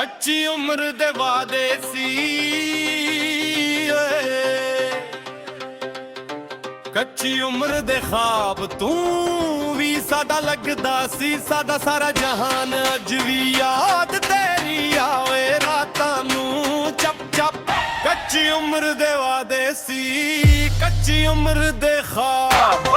ਕੱਚੀ ਉਮਰ ਦੇ ਵਾਦੇ ਸੀ ਕੱਚੀ ਉਮਰ ਦੇ ਖਾਬ ਤੂੰ ਵੀ ਸਾਡਾ ਲੱਗਦਾ ਸੀ ਸਾਡਾ ਸਾਰਾ ਜਹਾਨ ਅੱਜ ਵੀ ਯਾਦ ਤੇਰੀ ਆਵੇ ਰਾਤਾਂ ਨੂੰ ਚੱਪ ਚੱਪ ਕੱਚੀ ਉਮਰ ਦੇ ਵਾਦੇ ਸੀ ਕੱਚੀ ਉਮਰ ਦੇ ਖਾਬ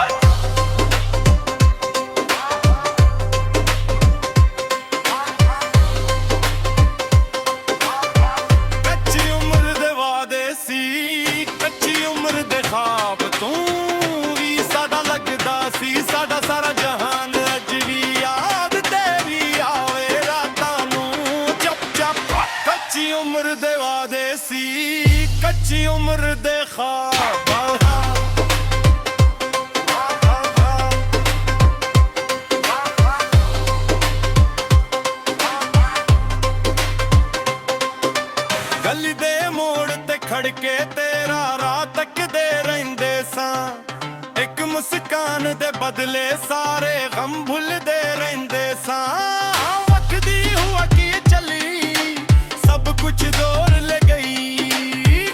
ਸਾਡਾ ਸਾਰਾ ਜਹਾਨ ਅੱਜ ਵੀ ਯਾਦ ਤੇਰੀ ਆਵੇ ਰਾਤਾਂ ਨੂੰ ਚੱਪ ਚੱਪ ਕੱਚੀ ਉਮਰ ਦੇ ਵਾਦੇ ਸੀ ਕੱਚੀ ਉਮਰ ਦੇ ਖਾਬ ਗਲੀ ਦੇ ਮੋੜ ਤੇ ਖੜ ਕੇ ਤੇਰਾ ਰਾਹ ਤੱਕਦੇ ਰਹਿੰਦੇ ਸਾਂ ਇੱਕ ਮੁਸਕਾਨ ਦੇ ਬਦਲੇ ਸਾਰੇ ਗਮ ਭੁੱਲਦੇ ਰਹਿੰਦੇ ਸਾਂ ਵਕਦੀ ਹੁਆ ਕੀ ਚੱਲੀ ਸਭ ਕੁਝ ਦੌਰ ਲੈ ਗਈ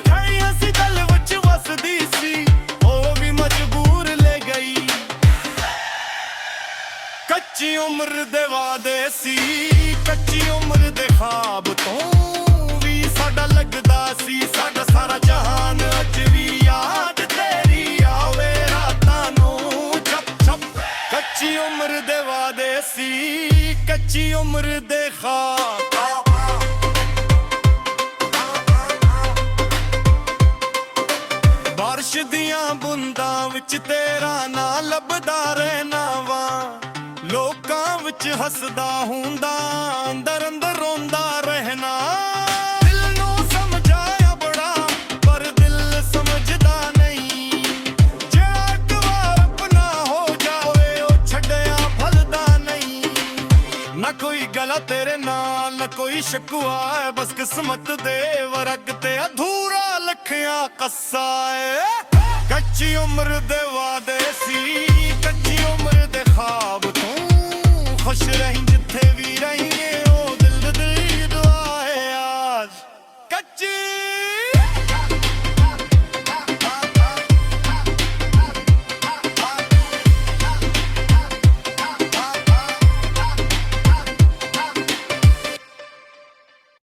ਖੜੀਆਂ ਸੀ ਦਿਲ ਵਿੱਚ ਵਸਦੀ ਸੀ ਉਹ ਵੀ ਮਜਬੂਰ ਲੈ ਗਈ ਕੱਚੀ ਉਮਰ ਦੇ ਵਾਦੇ ਸੀ ਕੱਚੀ ਉਮਰ ਦੇ ਖਾਬ ਤੋਂ ਵੀ ਸਾਡਾ ਲੱਗਦਾ ਸੀ ਸਾਡਾ ਸਾਰਾ ਜਹਾਨ ਅੱਜ ਵੀ ਯਾਦ ਤੇਰੀ ਆਵੇ ਕੱਚੀ ਉਮਰ ਦੇ ਵਾਦੇ ਸੀ ਕੱਚੀ ਉਮਰ ਦੇ ਖਾਬ ਬਾਰਿਸ਼ ਦੀਆਂ ਬੂੰਦਾਂ ਵਿੱਚ ਤੇਰਾ ਨਾਂ ਲੱਭਦਾ ਰਹਿਣਾ ਵਾਂ ਲੋਕਾਂ ਵਿੱਚ ਹੱਸਦਾ ਹੁੰਦਾ ਅੰਦਰ ਅੰਦਰ ਰੋਂਦਾ ਰਹਿਣਾ ਦਿਲ ਨੂੰ ਸਮਝਾਇਆ ਬੜਾ ਪਰ ਦਿਲ ਸਮਝਦਾ ਨਹੀਂ ਜਿਹੜਾ ਇੱਕ ਵਾਰ ਆਪਣਾ ਹੋ ਜਾਵੇ ਉਹ ਛੱਡਿਆ ਭਲਦਾ ਨਹੀਂ ਨਾ ਕੋਈ ਗਲਾ ਤੇਰੇ ਨਾਲ ਨਾ ਕੋਈ ਸ਼ਕਵਾ ਹੈ ਬਸ ਕਿਸਮਤ ਦੇ ਵਰਗ ਤੇ ਅਧੂਰਾ ਲਖਿਆ ਕੱਸਾ ਏ ਕੱਚੀ ਉਮਰ ਦੇ ਵਾਦੇ ਸੀ ਕੱਚੀ ਉਮਰ ਦੇ ਖਾਬ ਤੂੰ ਖੁਸ਼ ਰਹਿੰਦੀ